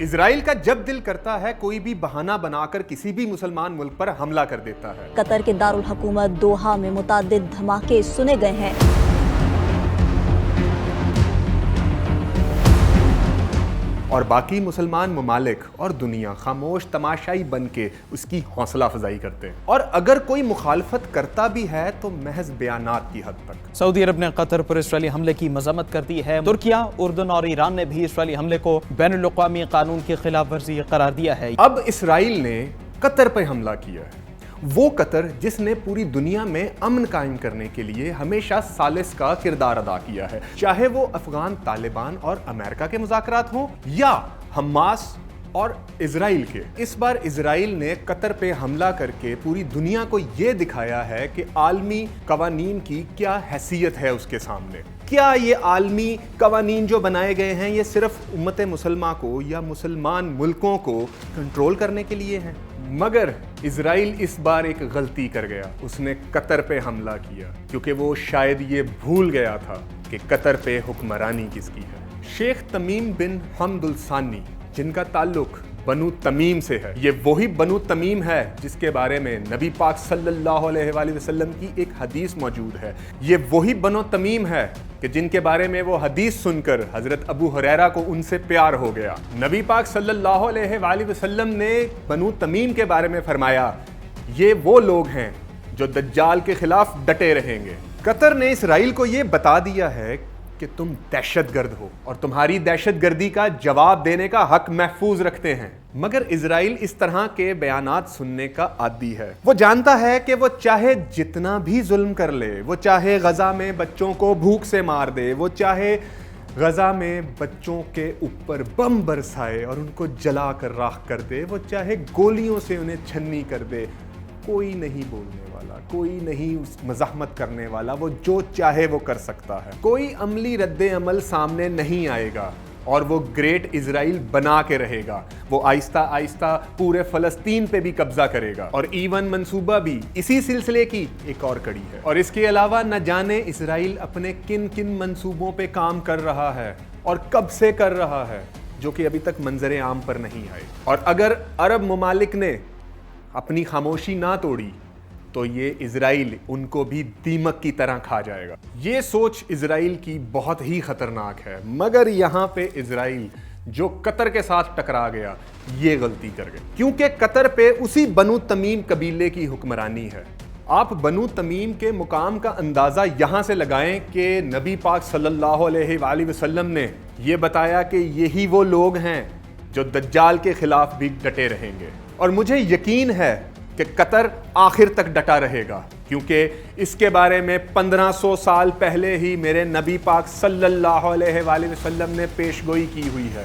اسرائیل کا جب دل کرتا ہے کوئی بھی بہانہ بنا کر کسی بھی مسلمان ملک پر حملہ کر دیتا ہے۔ قطر کے دارالحکومت دوحہ میں متعدد دھماکے سنے گئے ہیں۔ اور باقی مسلمان ممالک اور دنیا خاموش تماشائی بن کے اس کی حوصلہ افزائی کرتے ہیں، اور اگر کوئی مخالفت کرتا بھی ہے تو محض بیانات کی حد تک۔ سعودی عرب نے قطر پر اسرائیلی حملے کی مذمت کر دی ہے۔ ترکیہ، اردن اور ایران نے بھی اسرائیلی حملے کو بین الاقوامی قانون کی خلاف ورزی قرار دیا ہے۔ اب اسرائیل نے قطر پر حملہ کیا ہے، وہ قطر جس نے پوری دنیا میں امن قائم کرنے کے لیے ہمیشہ ثالث کا کردار ادا کیا ہے، چاہے وہ افغان طالبان اور امریکہ کے مذاکرات ہوں یا حماس اور اسرائیل کے۔ اس بار اسرائیل نے قطر پہ حملہ کر کے پوری دنیا کو یہ دکھایا ہے کہ عالمی قوانین کی کیا حیثیت ہے اس کے سامنے۔ کیا یہ عالمی قوانین جو بنائے گئے ہیں یہ صرف امت مسلمہ کو یا مسلمان ملکوں کو کنٹرول کرنے کے لیے ہیں؟ مگر اسرائیل اس بار ایک غلطی کر گیا، اس نے قطر پہ حملہ کیا کیونکہ وہ شاید یہ بھول گیا تھا کہ قطر پہ حکمرانی کس کی ہے۔ شیخ تمیم بن حمد الثانی، جن کا تعلق بنو تمیم سے ہے، یہ وہی بنو تمیم ہے جس کے بارے میں نبی پاک صلی اللہ علیہ وآلہ وسلم کی ایک حدیث موجود ہے۔ یہ وہی بنو تمیم ہے کہ جن کے بارے میں وہ حدیث سن کر حضرت ابو ہریرہ کو ان سے پیار ہو گیا۔ نبی پاک صلی اللہ علیہ وآلہ وسلم نے بنو تمیم کے بارے میں فرمایا، یہ وہ لوگ ہیں جو دجال کے خلاف ڈٹے رہیں گے۔ قطر نے اسرائیل کو یہ بتا دیا ہے کہ تم دہشت گرد ہو اور تمہاری دہشت گردی کا جواب دینے کا حق محفوظ رکھتے ہیں، مگر اسرائیل اس طرح کے بیانات سننے کا عادی ہے۔ وہ جانتا ہے کہ وہ چاہے جتنا بھی ظلم کر لے، وہ چاہے غزہ میں بچوں کو بھوک سے مار دے، وہ چاہے غزہ میں بچوں کے اوپر بم برسائے اور ان کو جلا کر راکھ کر دے، وہ چاہے گولیوں سے انہیں چھنی کر دے، کوئی نہیں بولنے والا، کوئی نہیں اس مزاحمت کرنے والا، وہ جو چاہے وہ کر سکتا ہے۔ کوئی عملی رد عمل سامنے نہیں آئے گا اور وہ گریٹ اسرائیل بنا کے رہے گا۔ وہ آہستہ آہستہ پورے فلسطین پہ بھی قبضہ کرے گا، اور ایون منصوبہ بھی اسی سلسلے کی ایک اور کڑی ہے۔ اور اس کے علاوہ نہ جانے اسرائیل اپنے کن کن منصوبوں پہ کام کر رہا ہے اور کب سے کر رہا ہے، جو کہ ابھی تک منظر عام پر نہیں آئے۔ اور اگر عرب ممالک نے اپنی خاموشی نہ توڑی تو یہ اسرائیل ان کو بھی دیمک کی طرح کھا جائے گا۔ یہ سوچ اسرائیل کی بہت ہی خطرناک ہے، مگر یہاں پہ اسرائیل جو قطر کے ساتھ ٹکرا گیا یہ غلطی کر گئے، کیونکہ قطر پہ اسی بنو تمیم قبیلے کی حکمرانی ہے۔ آپ بنو تمیم کے مقام کا اندازہ یہاں سے لگائیں کہ نبی پاک صلی اللہ علیہ وآلہ وسلم نے یہ بتایا کہ یہی وہ لوگ ہیں جو دجال کے خلاف بھی ڈٹے رہیں گے، اور مجھے یقین ہے کہ قطر آخر تک ڈٹا رہے گا، کیونکہ اس کے بارے میں 1500 سال پہلے ہی میرے نبی پاک صلی اللہ علیہ وآلہ وسلم نے پیش گوئی کی ہوئی ہے۔